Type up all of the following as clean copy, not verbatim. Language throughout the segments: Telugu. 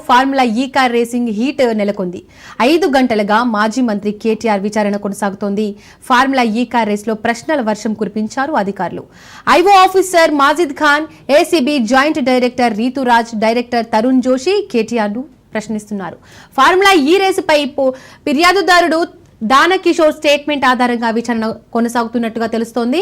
ఫార్ములా ఈ కార్ రేసింగ్ హీట్ నెలకొంది. 5 గంటలుగా మాజీ మంత్రి కేటీఆర్ విచారణ కొనసాగుతోంది. ఫార్ములా ఈ కార్ రేస్ లో ప్రశ్నల వర్షం కురిపించారు అధికారులు. IO officer Majid Khan, ACB joint director Rituraj, director Tarun Joshi KTR ను ప్రశ్నిస్తున్నారు. ఫార్ములా ఈ రేసుపై ఫిర్యాదుదారుడు దానకిషోర్ స్టేట్మెంట్ ఆధారంగా విచారణ కొనసాగుతున్నట్టుగా తెలుస్తోంది.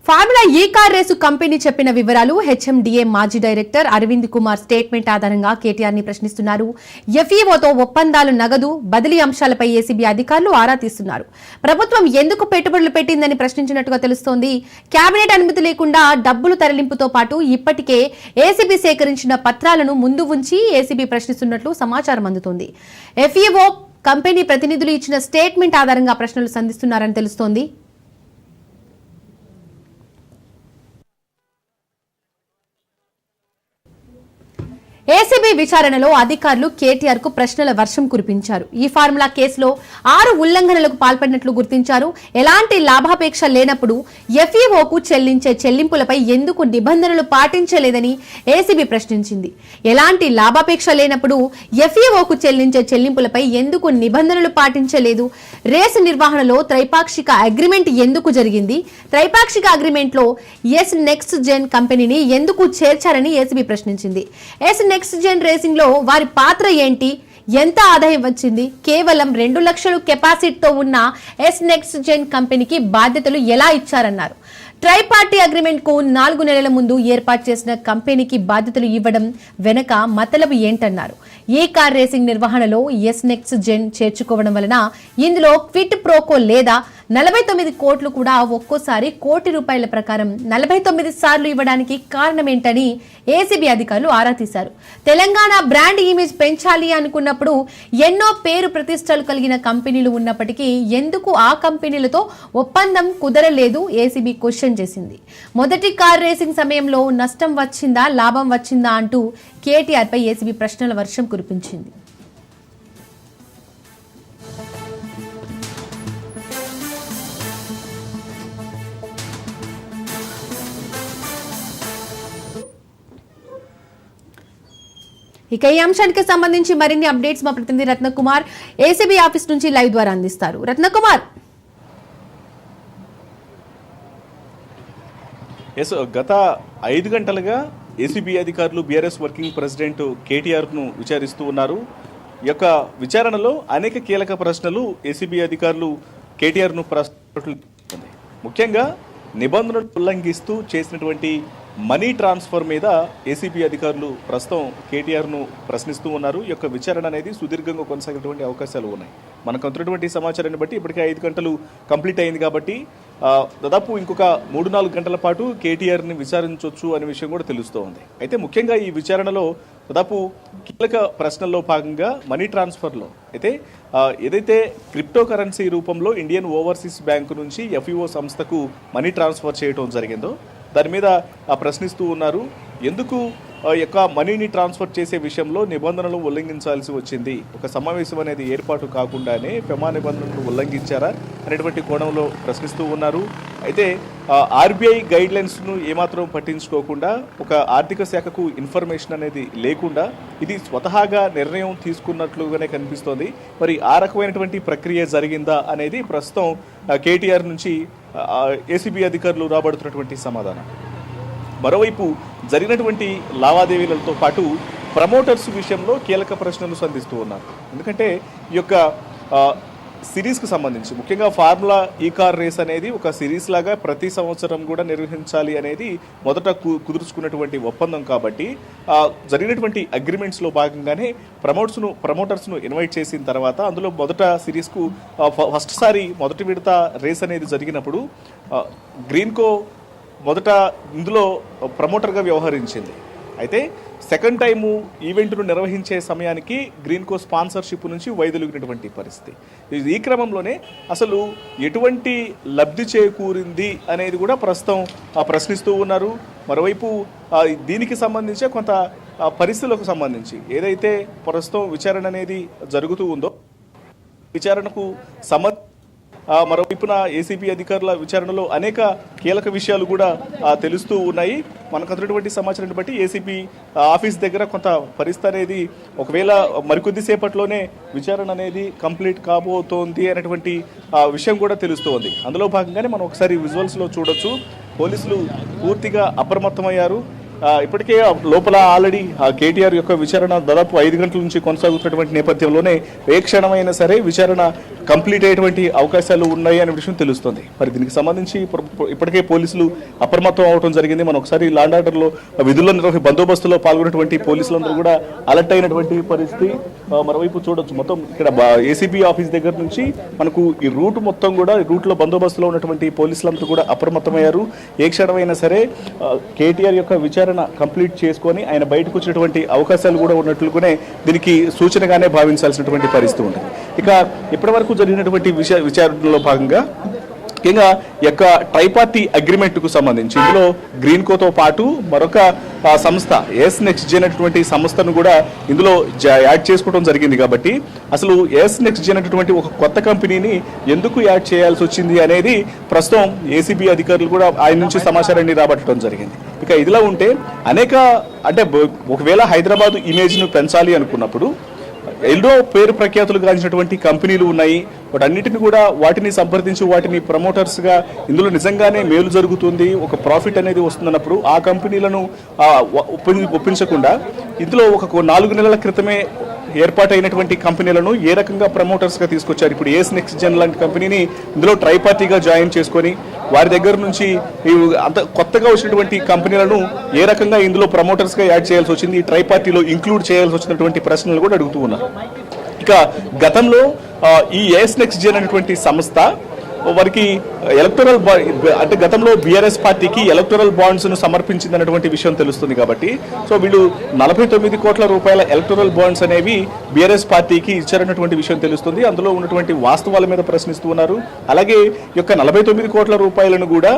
ఫార్ములా ఈ కార్ రేసు కంపెనీ చెప్పిన వివరాలు, హెచ్ఎండిఏ మాజీ డైరెక్టర్ అరవింద్ కుమార్ స్టేట్మెంట్ ఆధారంగా కేటీఆర్ ని ప్రశ్నిస్తున్నారు. ఎఫ్ఈఓతో ఒప్పందాలు, నగదు బదిలీ అంశాలపై ఏసీబీ అధికారులు ఆరా తీస్తున్నారు. ప్రభుత్వం ఎందుకు పెట్టుబడులు పెట్టిందని ప్రశ్నించినట్టుగా తెలుస్తోంది. కేబినెట్ అనుమతి లేకుండా డబ్బులు తరలింపుతో పాటు ఇప్పటికే ఏసీబీ సేకరించిన పత్రాలను ముందు ఉంచి ఏసీబీ ప్రశ్నిస్తున్నట్లు సమాచారం అందుతోంది. ఎఫ్ఈఓ కంపెనీ ప్రతినిధులు ఇచ్చిన స్టేట్మెంట్ ఆధారంగా ప్రశ్నలు సంధిస్తున్నారని తెలుస్తోంది. ఏసీబీ విచారణలో అధికారులు కేటీఆర్ కు ప్రశ్నల వర్షం కురిపించారు. ఈ ఫార్ములా కేసులో 6 ఉల్లంఘనలకు పాల్పడినట్లు గుర్తించారు. ఎలాంటి లాభాపేక్ష లేనప్పుడు ఎఫ్ఈఓకు చెల్లించే చెల్లింపులపై ఎందుకు నిబంధనలు పాటించలేదని ఏసీబీ ప్రశ్నించింది. ఎలాంటి లాభాపేక్ష లేనప్పుడు ఎఫ్ఈఓకు చెల్లించే చెల్లింపులపై ఎందుకు నిబంధనలు పాటించలేదు? రేసు నిర్వహణలో త్రైపాక్షిక అగ్రిమెంట్ ఎందుకు జరిగింది? త్రైపాక్షిక అగ్రిమెంట్ లో ఎస్ నెక్స్ట్ జెన్ కంపెనీని ఎందుకు చేర్చారని ఏసీబీ ప్రశ్నించింది. నెక్స్ట్ జెన్ రేసింగ్ లో వారి పాత్ర ఏంటి? ఎంత ఆదాయం వచ్చింది? కేవలం 2 లక్షలు కెపాసిటీతో ఉన్న ఎస్ నెక్స్ట్ జెన్ కంపెనీకి బాధ్యతలు ఎలా ఇచ్చారన్నారు. ట్రై పార్టీ అగ్రిమెంట్ కు 4 నెలల ముందు ఏర్పాటు చేసిన కంపెనీకి బాధ్యతలు ఇవ్వడం వెనక మతలబు ఏంటన్నారు. ఈ కార్ రేసింగ్ నిర్వహణలో ఎస్ నెక్స్ట్ జెన్ చేర్చుకోవడం వలన ఇందులో క్విట్ ప్రోకో లేదా 49 కోట్లు కూడా ఒక్కోసారి ₹1,00,00,000 ప్రకారం 49 సార్లు ఇవ్వడానికి కారణమేంటని ఏసీబీ అధికారులు ఆరా తీశారు. తెలంగాణ బ్రాండ్ ఇమేజ్ పెంచాలి అనుకున్నప్పుడు ఎన్నో పేరు ప్రతిష్టలు కలిగిన కంపెనీలు ఉన్నప్పటికీ ఎందుకు ఆ కంపెనీలతో ఒప్పందం కుదరలేదు? ఏసీబీ క్వశ్చన్ చేసింది. మొదటి కార్ రేసింగ్ సమయంలో నష్టం వచ్చిందా, లాభం వచ్చిందా అంటూ కేటీఆర్ పై ఏసీబీ ప్రశ్నల వర్షం కురిపించింది. ఇక ఈ అంశానికి సంబంధించి మరిన్ని అప్డేట్స్ మా ప్రతినిధి రత్నకుమార్ ఏసీబీ ఆఫీస్ నుంచి లైవ్ ద్వారా అందిస్తారు. రత్నకుమార్. గత 5 గంటలుగా ఏసీబీ అధికారులు బీఆర్ఎస్ వర్కింగ్ ప్రెసిడెంట్ కేటీఆర్ను విచారిస్తూ ఉన్నారు. ఈ యొక్క విచారణలో అనేక కీలక ప్రశ్నలు ఏసీబీ అధికారులు కేటీఆర్ను ప్రశ్నించారు. ముఖ్యంగా నిబంధనలు ఉల్లంఘిస్తూ చేసినటువంటి మనీ ట్రాన్స్ఫర్ మీద ఏసీబీ అధికారులు ప్రస్తుతం కేటీఆర్ను ప్రశ్నిస్తూ ఉన్నారు. ఈ యొక్క విచారణ అనేది సుదీర్ఘంగా కొనసాగేటువంటి అవకాశాలు ఉన్నాయి. మనకు అందుతున్నటువంటి సమాచారాన్ని బట్టి ఇప్పటికే 5 గంటలు కంప్లీట్ అయింది కాబట్టి దాదాపు ఇంకొక 3-4 గంటల పాటు కేటీఆర్ని విచారించవచ్చు అనే విషయం కూడా తెలుస్తూ ఉంది. అయితే ముఖ్యంగా ఈ విచారణలో దాదాపు కీలక ప్రశ్నల్లో భాగంగా మనీ ట్రాన్స్ఫర్లో అయితే ఏదైతే క్రిప్టో కరెన్సీ రూపంలో ఇండియన్ ఓవర్సీస్ బ్యాంకు నుంచి ఎఫ్ఈఓ సంస్థకు మనీ ట్రాన్స్ఫర్ చేయడం జరిగిందో దాని మీద ప్రశ్నిస్తూ ఉన్నారు. ఎందుకు యొక్క మనీని ట్రాన్స్ఫర్ చేసే విషయంలో నిబంధనలు ఉల్లంఘించాల్సి వచ్చింది? ఒక సమావేశం అనేది ఏర్పాటు కాకుండానే ఫెమా నిబంధనలు ఉల్లంఘించారా అనేటువంటి కోణంలో ప్రశ్నిస్తూ ఉన్నారు. అయితే ఆర్బీఐ గైడ్లైన్స్ను ఏమాత్రం పట్టించుకోకుండా, ఒక ఆర్థిక శాఖకు ఇన్ఫర్మేషన్ అనేది లేకుండా ఇది స్వతహాగా నిర్ణయం తీసుకున్నట్లుగానే కనిపిస్తోంది. మరి ఆ రకమైనటువంటి ప్రక్రియ జరిగిందా అనేది ప్రస్తుతం కేటీఆర్ నుంచి ఏసీబీ అధికారులు రాబడుతున్నటువంటి సమాధానం. మరోవైపు జరిగినటువంటి లావాదేవీలతో పాటు ప్రమోటర్స్ విషయంలో కీలక ప్రశ్నలు సంధిస్తూ ఉన్నారు. ఎందుకంటే ఈ యొక్క సిరీస్కి సంబంధించి ముఖ్యంగా ఫార్ములా ఈ కార్ రేస్ అనేది ఒక సిరీస్ లాగా ప్రతి సంవత్సరం కూడా నిర్వహించాలి అనేది మొదట కుదుర్చుకున్నటువంటి ఒప్పందం కాబట్టి జరిగినటువంటి అగ్రిమెంట్స్లో భాగంగానే ప్రమోటర్స్ను ఇన్వైట్ చేసిన తర్వాత అందులో మొదట సిరీస్కు ఫస్ట్ సారి మొదటి విడత రేస్ అనేది జరిగినప్పుడు గ్రీన్కో మొదట ఇందులో ప్రమోటర్గా వ్యవహరించింది. అయితే సెకండ్ టైము ఈవెంట్ను నిర్వహించే సమయానికి గ్రీన్కో స్పాన్సర్షిప్ నుంచి వైదొలిగినటువంటి పరిస్థితి. ఈ క్రమంలోనే అసలు ఎటువంటి లబ్ధి చేకూరింది అనేది కూడా ప్రస్తుతం ప్రశ్నిస్తూ ఉన్నారు. మరోవైపు దీనికి సంబంధించి కొంత పరిస్థితులకు సంబంధించి ఏదైతే ప్రస్తుతం విచారణ అనేది జరుగుతూ ఉందో విచారణకు మరోవైపున ఏసీబీ అధికారుల విచారణలో అనేక కీలక విషయాలు కూడా తెలుస్తూ ఉన్నాయి. మనకు అందుతున్నటువంటి సమాచారాన్ని బట్టి ఏసీబీ ఆఫీస్ దగ్గర కొంత పరిస్థితి అనేది ఒకవేళ మరికొద్ది సేపట్లోనే విచారణ అనేది కంప్లీట్ కాబోతోంది అనేటువంటి విషయం కూడా తెలుస్తోంది. అందులో భాగంగానే మనం ఒకసారి విజువల్స్లో చూడొచ్చు. పోలీసులు పూర్తిగా అప్రమత్తమయ్యారు. ఇప్పటికే లోపల ఆల్రెడీ కేటీఆర్ యొక్క విచారణ దాదాపు 5 గంటల నుంచి కొనసాగుతున్నటువంటి నేపథ్యంలోనే ఏ క్షణమైనా సరే విచారణ కంప్లీట్ అయ్యేటువంటి అవకాశాలు ఉన్నాయి అనే విషయం తెలుస్తుంది. మరి దీనికి సంబంధించి ఇప్పటికే పోలీసులు అప్రమత్తం అవడం జరిగింది. మనం ఒకసారి లాండ్ ఆర్డర్లో విధుల్లో బందోబస్తులో పాల్గొన్నటువంటి పోలీసులందరూ కూడా అలర్ట్ అయినటువంటి పరిస్థితి మరోవైపు చూడొచ్చు. మొత్తం ఇక్కడ ఏసీబీ ఆఫీస్ దగ్గర నుంచి మనకు ఈ రూట్ మొత్తం కూడా రూట్లో బందోబస్తులో ఉన్నటువంటి పోలీసులంతా కూడా అప్రమత్తమయ్యారు. ఏ క్షణమైనా సరే కేటీఆర్ యొక్క విచారణ కంప్లీట్ చేసుకొని ఆయన బయటకు వచ్చినటువంటి అవకాశాలు కూడా ఉన్నట్లుగానే దీనికి సూచనగానే భావించాల్సినటువంటి పరిస్థితి ఉంటుంది. ఇక ఇప్పటి వరకు జరిగినటువంటి విచారణలో భాగంగా ముఖ్యంగా యొక్క ట్రైపార్టీ అగ్రిమెంట్కు సంబంధించి ఇందులో గ్రీన్కోతో పాటు మరొక సంస్థ ఎస్ నెక్స్ట్ జెన్ అనేటువంటి సంస్థను కూడా ఇందులో యాడ్ చేసుకోవడం జరిగింది. కాబట్టి అసలు ఎస్ నెక్స్ట్ జెన్ అనేటువంటి ఒక కొత్త కంపెనీని ఎందుకు యాడ్ చేయాల్సి వచ్చింది అనేది ప్రస్తుతం ఏసీబీ అధికారులు కూడా ఆయన నుంచి సమాచారాన్ని రాబట్టడం జరిగింది. ఇక ఇదిలా ఉంటే అనేక అంటే ఒకవేళ హైదరాబాద్ ఇమేజ్ను పెంచాలి అనుకున్నప్పుడు ఎన్నో పేరు ప్రఖ్యాతులు గాంచినటువంటి కంపెనీలు ఉన్నాయి. వాటన్నిటిని కూడా వాటిని సంప్రదించి వాటిని ప్రమోటర్స్గా ఇందులో నిజంగానే మేలు జరుగుతుంది, ఒక ప్రాఫిట్ అనేది వస్తుందన్నప్పుడు ఆ కంపెనీలను ఒప్పించకుండా ఇందులో ఒక 4 నెలల క్రితమే ఏర్పాటైనటువంటి కంపెనీలను ఏ రకంగా ప్రమోటర్స్గా తీసుకొచ్చారు. ఇప్పుడు ఏస్ నెక్స్ట్ జెన్ లాంటి కంపెనీని ఇందులో ట్రైపార్టీగా జాయిన్ చేసుకొని వారి దగ్గర నుంచి అంత కొత్తగా వచ్చినటువంటి కంపెనీలను ఏ రకంగా ఇందులో ప్రమోటర్స్గా యాడ్ చేయాల్సి వచ్చింది, ఈ ట్రైపార్టీలో ఇంక్లూడ్ చేయాల్సి వచ్చినటువంటి ప్రశ్నలు కూడా అడుగుతూ ఉన్నారు. ఇక గతంలో ఈ ఏస్ నెక్స్ట్ జెన్ అనేటువంటి సంస్థ వారికి ఎలక్టోరల్ అంటే గతంలో బీఆర్ఎస్ పార్టీకి ఎలక్టోరల్ బాండ్స్ను సమర్పించింది అన్నటువంటి విషయం తెలుస్తుంది. కాబట్టి సో వీళ్ళు 49 కోట్ల రూపాయల ఎలక్టోరల్ బాండ్స్ అనేవి బీఆర్ఎస్ పార్టీకి ఇచ్చారన్నటువంటి విషయం తెలుస్తుంది. అందులో ఉన్నటువంటి వాస్తవాల మీద ప్రశ్నిస్తూ ఉన్నారు. అలాగే ఈ యొక్క 49 కోట్ల రూపాయలను కూడా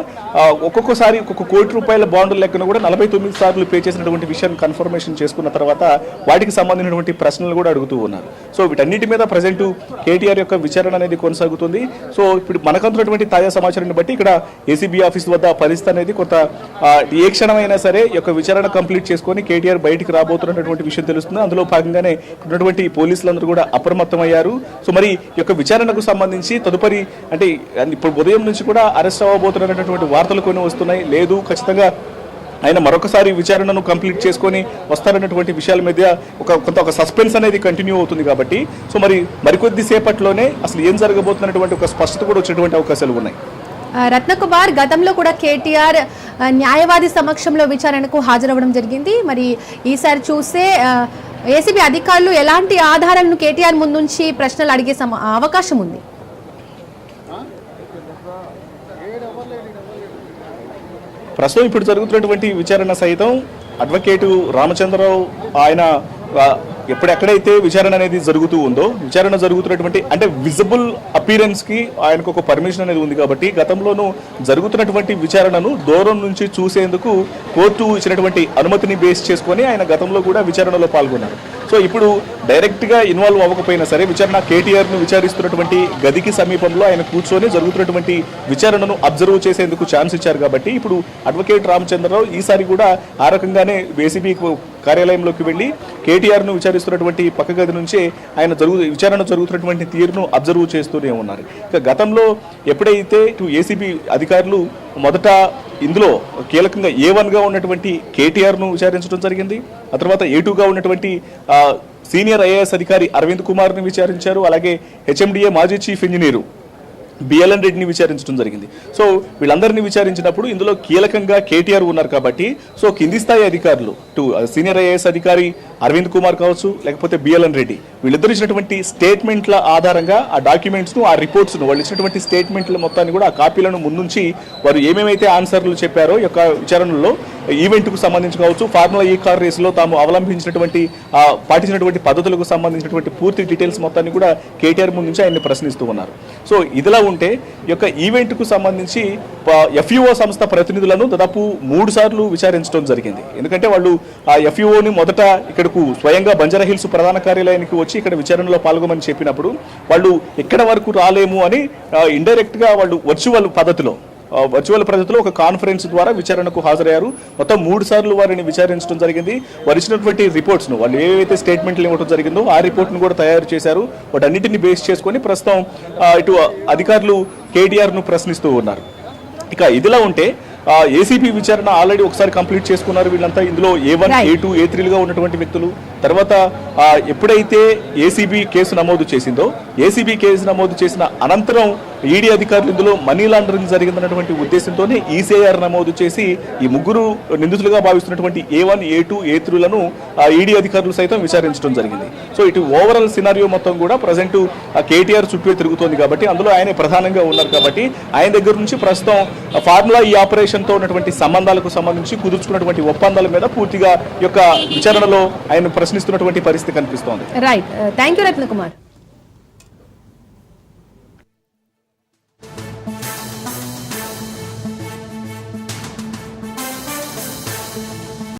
ఒక్కొక్కసారి ఒక్కొక్క కోటి రూపాయల బాండ్ల లెక్కను కూడా 49 సార్లు పే చేసినటువంటి విషయాన్ని కన్ఫర్మేషన్ చేసుకున్న తర్వాత వాటికి సంబంధించినటువంటి ప్రశ్నలు కూడా అడుగుతూ ఉన్నారు. సో వీటన్నిటి మీద ప్రజెంట్ కేటీఆర్ యొక్క విచారణ అనేది కొనసాగుతుంది. సో ఇప్పుడు మనకంతున్నటువంటి తాజా సమాచారాన్ని బట్టి ఇక్కడ ఏసీబీ ఆఫీస్ వద్ద పరిస్థితి అనేది కొంత ఏ క్షణమైనా సరే ఈ యొక్క విచారణ కంప్లీట్ చేసుకొని కేటీఆర్ బయటికి రాబోతున్నటువంటి విషయం తెలుస్తుంది. అందులో భాగంగానే ఉన్నటువంటి పోలీసులందరూ కూడా అప్రమత్తమయ్యారు. సో మరి ఈ యొక్క విచారణకు సంబంధించి తదుపరి అంటే ఇప్పుడు ఉదయం నుంచి కూడా అరెస్ట్ అవ్వబోతున్నటువంటి వార్తలు కొన్ని వస్తున్నాయి. లేదు ఖచ్చితంగా ఆయన మరొకసారి విచారణను కంప్లీట్ చేసుకొని వస్తారన్నటువంటి విషయాల మధ్య ఒక సస్పెన్స్ అనేది కంటిన్యూ అవుతుంది. కాబట్టి సో మరికొద్ది సేపట్లోనే అసలు ఏం జరగబోతున్నటువంటి ఒక స్పష్టత కూడా వచ్చేటువంటి అవకాశాలు ఉన్నాయి. రత్నకుమార్, గతంలో కూడా కేటీఆర్ న్యాయవాది సమక్షంలో విచారణకు హాజరవ్వడం జరిగింది. మరి ఈసారి చూస్తే ఏసీబీ అధికారులు ఎలాంటి ఆధారాలను కేటీఆర్ ముందుంచి ప్రశ్నలు అడిగే అవకాశం ఉంది? ప్రస్తుతం ఇప్పుడు జరుగుతున్నటువంటి విచారణ సైతం అడ్వకేటు రామచంద్రరావు ఆయన ఎక్కడైతే విచారణ అనేది జరుగుతూ ఉందో విచారణ జరుగుతున్నటువంటి అంటే విజిబుల్ అపీరెన్స్కి ఆయనకు ఒక పర్మిషన్ అనేది ఉంది. కాబట్టి గతంలోనూ జరుగుతున్నటువంటి విచారణను దూరం నుంచి చూసేందుకు కోర్టు ఇచ్చినటువంటి అనుమతిని బేస్ చేసుకొని ఆయన గతంలో కూడా విచారణలో పాల్గొన్నారు. సో ఇప్పుడు డైరెక్ట్గా ఇన్వాల్వ్ అవ్వకపోయినా సరే విచారణ కేటీఆర్ను విచారిస్తున్నటువంటి గదికి సమీపంలో ఆయన కూర్చొని జరుగుతున్నటువంటి విచారణను అబ్జర్వ్ చేసేందుకు ఛాన్స్ ఇచ్చారు. కాబట్టి ఇప్పుడు అడ్వకేట్ రామచంద్రరావు ఈసారి కూడా ఆ రకంగానే ఏసీబీ కార్యాలయంలోకి వెళ్ళి కేటీఆర్ను విచారిస్తున్నటువంటి పక్క గది నుంచే ఆయన విచారణ జరుగుతున్నటువంటి తీరును అబ్జర్వ్ చేస్తూనే ఉన్నారు. ఇక గతంలో ఎప్పుడైతే ఏసీబీ అధికారులు మొదట ఇందులో కీలకంగా A1గా ఉన్నటువంటి కేటీఆర్ను విచారించడం జరిగింది. ఆ తర్వాత A2గా ఉన్నటువంటి సీనియర్ ఐఏఎస్ అధికారి అరవింద్ కుమార్ని విచారించారు. అలాగే హెచ్ఎండిఏ మాజీ చీఫ్ ఇంజనీరు బిఎల్ఎన్ రెడ్డిని విచారించడం జరిగింది. సో వీళ్ళందరినీ విచారించినప్పుడు ఇందులో కీలకంగా కేటీఆర్ ఉన్నారు. కాబట్టి సో కింది స్థాయి అధికారులు సీనియర్ ఐఏఎస్ అధికారి అరవింద్ కుమార్ కావచ్చు లేకపోతే బిఎల్ఎన్ రెడ్డి వీళ్ళిద్దరు ఇచ్చినటువంటి స్టేట్మెంట్ల ఆధారంగా ఆ డాక్యుమెంట్స్ను ఆ రిపోర్ట్స్ను వాళ్ళు ఇచ్చినటువంటి స్టేట్మెంట్ల మొత్తాన్ని కూడా ఆ కాపీలను ముందుంచి వారు ఏమేమైతే ఆన్సర్లు చెప్పారో ఈ యొక్క విచారణలో ఈవెంట్కు సంబంధించి కావచ్చు ఫార్ములా ఈ కార్ రేసులో తాము అవలంబించినటువంటి పాటించినటువంటి పద్ధతులకు సంబంధించినటువంటి పూర్తి డీటెయిల్స్ మొత్తాన్ని కూడా కేటీఆర్ ముందు నుంచి ఆయన్ని ప్రశ్నిస్తూ ఉన్నారు. సో ఇదిలా ఉంటే ఈ యొక్క ఈవెంట్కు సంబంధించి ఎఫ్ఈఓ సంస్థ ప్రతినిధులను దాదాపు 3 సార్లు విచారించడం జరిగింది. ఎందుకంటే వాళ్ళు ఆ ఎఫ్ఈఓని మొదట ఇక్కడకు స్వయంగా బంజారాహిల్స్ ప్రధాన కార్యాలయానికి వచ్చి ఇక్కడ విచారణలో పాల్గొమని చెప్పినప్పుడు వాళ్ళు ఎక్కడ వరకు రాలేము అని ఇండైరెక్ట్గా వాళ్ళు వర్చువల్ పద్ధతిలో ఒక కాన్ఫరెన్స్ ద్వారా విచారణకు హాజరయ్యారు. మొత్తం 3 సార్లు వారిని విచారించడం జరిగింది. వారు ఇచ్చినటువంటి రిపోర్ట్స్ను వాళ్ళు ఏవైతే స్టేట్మెంట్లు ఇవ్వడం జరిగిందో ఆ రిపోర్ట్ను కూడా తయారు చేశారు. వాటన్నిటిని బేస్ చేసుకొని ప్రస్తుతం ఇటు అధికారులు కేటీఆర్ను ప్రశ్నిస్తూ ఉన్నారు. ఇక ఇదిలా ఉంటే ఏసీబీ విచారణ ఆల్రెడీ ఒకసారి కంప్లీట్ చేసుకున్నారు వీళ్ళంతా. ఇందులో A1, A2, A3లుగా ఉన్నటువంటి వ్యక్తులు. తర్వాత ఎప్పుడైతే ఏసీబీ కేసు నమోదు చేసిందో ఏసీబీ కేసు నమోదు చేసిన అనంతరం ఈడీ అధికారులు ఇందులో మనీ లాండరింగ్ జరిగిందన్నటువంటి ఉద్దేశంతోనే ఈసీఐఆర్ నమోదు చేసి ఈ 3 నిందితులుగా భావిస్తున్నటువంటి A1, A2, A3లను ఈడీ అధికారులు సైతం విచారించడం జరిగింది. సో ఇటు ఓవరాల్ సినారియో మొత్తం కూడా ప్రజెంట్ కేటీఆర్ చుట్టూ తిరుగుతోంది కాబట్టి అందులో ఆయనే ప్రధానంగా ఉన్నారు కాబట్టి ఆయన దగ్గర నుంచి ప్రస్తుతం ఫార్ములా ఈ ఆపరేషన్తో ఉన్నటువంటి సంబంధాలకు సంబంధించి కుదుర్చుకున్నటువంటి ఒప్పందాల మీద పూర్తిగా యొక్క విచారణలో ఆయన ప్రశ్నిస్తున్నటువంటి పరిస్థితి కనిపిస్తోంది. Right, thank you Ratna Kumar.